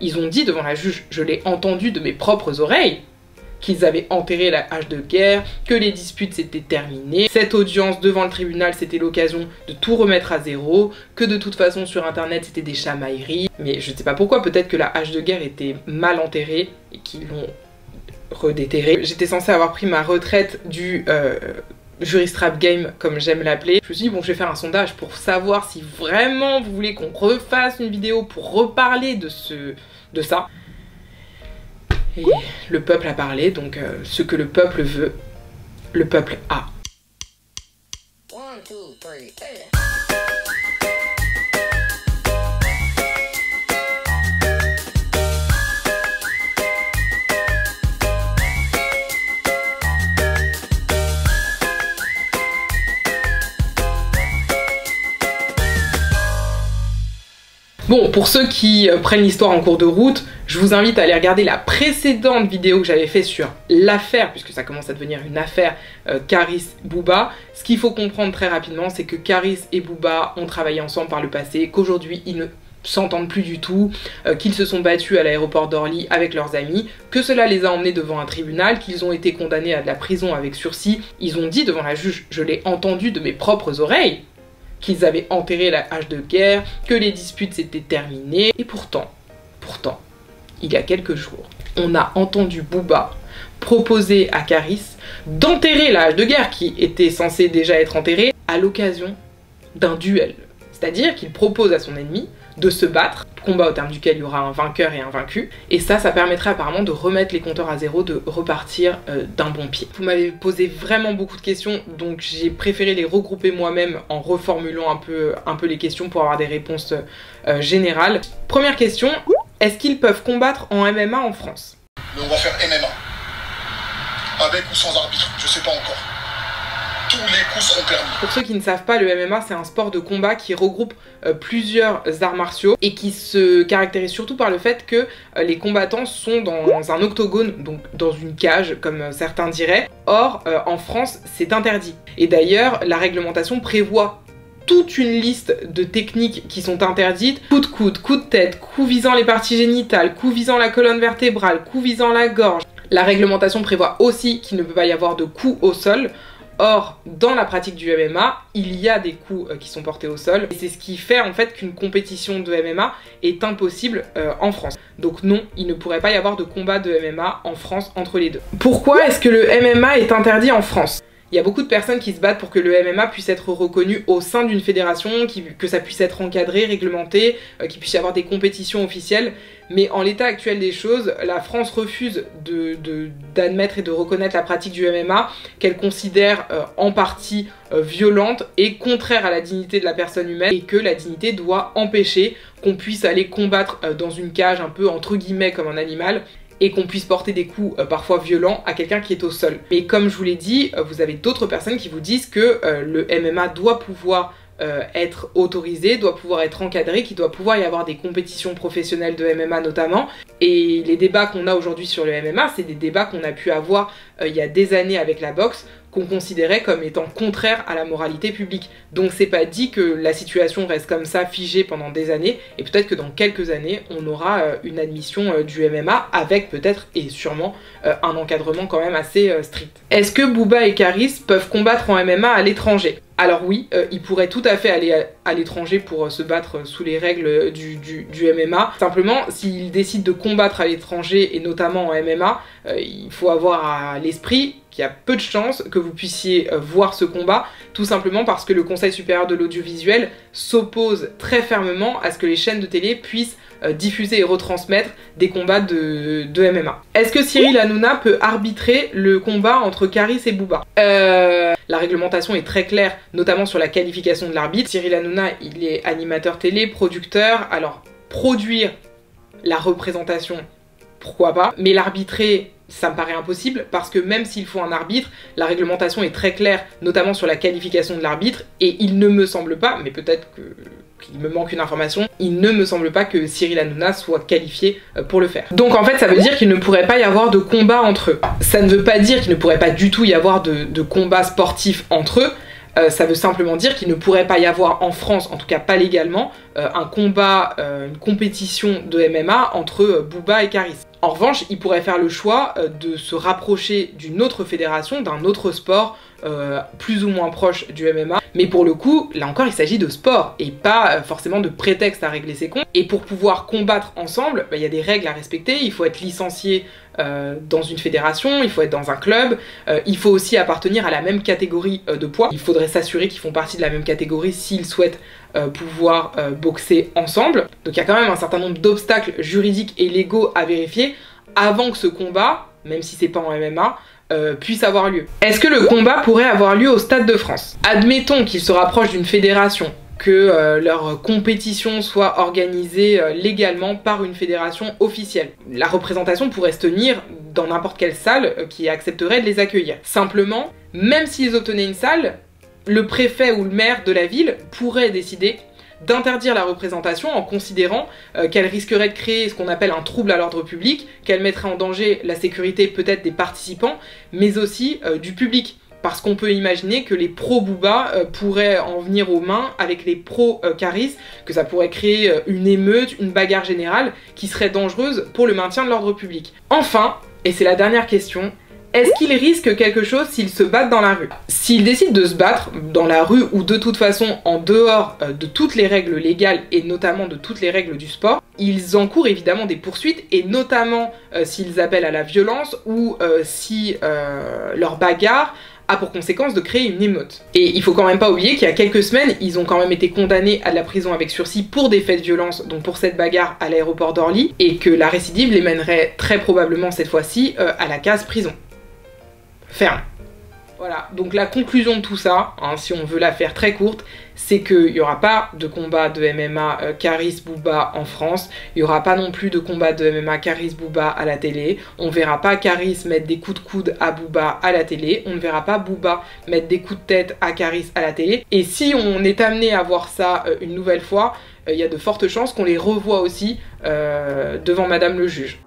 Ils ont dit devant la juge, je l'ai entendu de mes propres oreilles, qu'ils avaient enterré la hache de guerre, que les disputes s'étaient terminées. Cette audience devant le tribunal, c'était l'occasion de tout remettre à zéro, que de toute façon sur internet c'était des chamailleries. Mais je ne sais pas pourquoi, peut-être que la hache de guerre était mal enterrée et qu'ils l'ont redéterrée. J'étais censée avoir pris ma retraite du Jurist Rap Game, comme j'aime l'appeler. Je me suis dit, bon, je vais faire un sondage pour savoir si vraiment vous voulez qu'on refasse une vidéo pour reparler de ça. Et le peuple a parlé, donc ce que le peuple veut, le peuple a. 1, 2, 3, 4. Bon, pour ceux qui prennent l'histoire en cours de route, je vous invite à aller regarder la précédente vidéo que j'avais fait sur l'affaire, puisque ça commence à devenir une affaire Karis-Booba. Ce qu'il faut comprendre très rapidement, c'est que Karis et Booba ont travaillé ensemble par le passé, qu'aujourd'hui ils ne s'entendent plus du tout, qu'ils se sont battus à l'aéroport d'Orly avec leurs amis, que cela les a emmenés devant un tribunal, qu'ils ont été condamnés à de la prison avec sursis. Ils ont dit devant la juge, je l'ai entendu de mes propres oreilles, qu'ils avaient enterré la hache de guerre, que les disputes s'étaient terminées. Et pourtant, il y a quelques jours, on a entendu Booba proposer à Karis d'enterrer la hache de guerre qui était censée déjà être enterrée à l'occasion d'un duel. C'est-à-dire qu'il propose à son ennemi de se battre, combat au terme duquel il y aura un vainqueur et un vaincu, et ça permettrait apparemment de remettre les compteurs à zéro, de repartir d'un bon pied. Vous m'avez posé vraiment beaucoup de questions, donc j'ai préféré les regrouper moi-même en reformulant un peu les questions pour avoir des réponses générales. Première question, est-ce qu'ils peuvent combattre en MMA en France? Mais on va faire MMA. Avec ou sans arbitre, je sais pas encore. Tous les coups seront permis. Pour ceux qui ne savent pas, le MMA c'est un sport de combat qui regroupe plusieurs arts martiaux et qui se caractérise surtout par le fait que les combattants sont dans un octogone, donc dans une cage comme certains diraient. Or, en France c'est interdit. Et d'ailleurs, la réglementation prévoit toute une liste de techniques qui sont interdites. Coup de coude, coup de tête, coup visant les parties génitales, coup visant la colonne vertébrale, coup visant la gorge. La réglementation prévoit aussi qu'il ne peut pas y avoir de coups au sol. Or, dans la pratique du MMA, il y a des coups qui sont portés au sol. Et c'est ce qui fait en fait qu'une compétition de MMA est impossible en France. Donc non, il ne pourrait pas y avoir de combat de MMA en France entre les deux. Pourquoi est-ce que le MMA est interdit en France ? Il y a beaucoup de personnes qui se battent pour que le MMA puisse être reconnu au sein d'une fédération, que ça puisse être encadré, réglementé, qu'il puisse y avoir des compétitions officielles. Mais en l'état actuel des choses, la France refuse d'admettre et de reconnaître la pratique du MMA, qu'elle considère en partie violente et contraire à la dignité de la personne humaine, et que la dignité doit empêcher qu'on puisse aller combattre dans une cage un peu entre guillemets comme un animal, et qu'on puisse porter des coups parfois violents à quelqu'un qui est au sol. Mais comme je vous l'ai dit, vous avez d'autres personnes qui vous disent que le MMA doit pouvoir être autorisé, doit pouvoir être encadré, qu'il doit pouvoir y avoir des compétitions professionnelles de MMA notamment. Et les débats qu'on a aujourd'hui sur le MMA, c'est des débats qu'on a pu avoir il y a des années avec la boxe, qu'on considérait comme étant contraire à la moralité publique. Donc c'est pas dit que la situation reste comme ça figée pendant des années, et peut-être que dans quelques années on aura une admission du MMA avec peut-être et sûrement un encadrement quand même assez strict. Est-ce que Booba et Karis peuvent combattre en MMA à l'étranger? Alors oui, ils pourraient tout à fait aller à l'étranger pour se battre sous les règles du MMA. Simplement, s'ils décident de combattre à l'étranger, et notamment en MMA, il faut avoir à l'esprit qu'il y a peu de chances que vous puissiez voir ce combat, tout simplement parce que le Conseil supérieur de l'audiovisuel s'oppose très fermement à ce que les chaînes de télé puissent diffuser et retransmettre des combats de MMA. Est-ce que Cyril Hanouna peut arbitrer le combat entre Karis et Booba? La réglementation est très claire, notamment sur la qualification de l'arbitre. Cyril Hanouna, il est animateur télé, producteur, alors produire la représentation, pourquoi pas, mais l'arbitrer, ça me paraît impossible, parce que même s'il faut un arbitre, la réglementation est très claire, notamment sur la qualification de l'arbitre, et il ne me semble pas, mais peut-être qu'il me manque une information, il ne me semble pas que Cyril Hanouna soit qualifié pour le faire. Donc en fait ça veut dire qu'il ne pourrait pas y avoir de combat entre eux. Ça ne veut pas dire qu'il ne pourrait pas du tout y avoir de combat sportif entre eux, Ça veut simplement dire qu'il ne pourrait pas y avoir en France, en tout cas pas légalement, un combat, une compétition de MMA entre Booba et Caris. En revanche, il pourrait faire le choix de se rapprocher d'une autre fédération, d'un autre sport, plus ou moins proche du MMA. Mais pour le coup, là encore, il s'agit de sport et pas forcément de prétexte à régler ses comptes. Et pour pouvoir combattre ensemble, il y a des règles à respecter. Il faut être licencié dans une fédération, il faut être dans un club, il faut aussi appartenir à la même catégorie de poids. Il faudrait s'assurer qu'ils font partie de la même catégorie s'ils souhaitent pouvoir boxer ensemble. Donc il y a quand même un certain nombre d'obstacles juridiques et légaux à vérifier avant que ce combat, même si c'est pas en MMA, puisse avoir lieu. Est-ce que le combat pourrait avoir lieu au Stade de France? Admettons qu'il se rapproche d'une fédération, que leur compétition soit organisée légalement par une fédération officielle. La représentation pourrait se tenir dans n'importe quelle salle qui accepterait de les accueillir. Simplement, même s'ils obtenaient une salle, le préfet ou le maire de la ville pourrait décider d'interdire la représentation en considérant qu'elle risquerait de créer ce qu'on appelle un trouble à l'ordre public, qu'elle mettrait en danger la sécurité peut-être des participants, mais aussi du public. Parce qu'on peut imaginer que les pro-Booba pourraient en venir aux mains avec les pro-Caris, que ça pourrait créer une émeute, une bagarre générale qui serait dangereuse pour le maintien de l'ordre public. Enfin, et c'est la dernière question, est-ce qu'ils risquent quelque chose s'ils se battent dans la rue? S'ils décident de se battre dans la rue ou de toute façon en dehors de toutes les règles légales et notamment de toutes les règles du sport, ils encourent évidemment des poursuites et notamment s'ils appellent à la violence ou si leur bagarre a pour conséquence de créer une émeute. Et il faut quand même pas oublier qu'il y a quelques semaines, ils ont quand même été condamnés à de la prison avec sursis pour des faits de violence, donc pour cette bagarre à l'aéroport d'Orly, et que la récidive les mènerait très probablement cette fois-ci à la case prison. Ferme. Voilà, donc la conclusion de tout ça, hein, si on veut la faire très courte, c'est qu'il n'y aura pas de combat de MMA Caris-Booba en France, il n'y aura pas non plus de combat de MMA Caris-Booba à la télé, on ne verra pas Caris mettre des coups de coude à Booba à la télé, on ne verra pas Booba mettre des coups de tête à Caris à la télé, et si on est amené à voir ça une nouvelle fois, il y a de fortes chances qu'on les revoie aussi devant Madame le juge.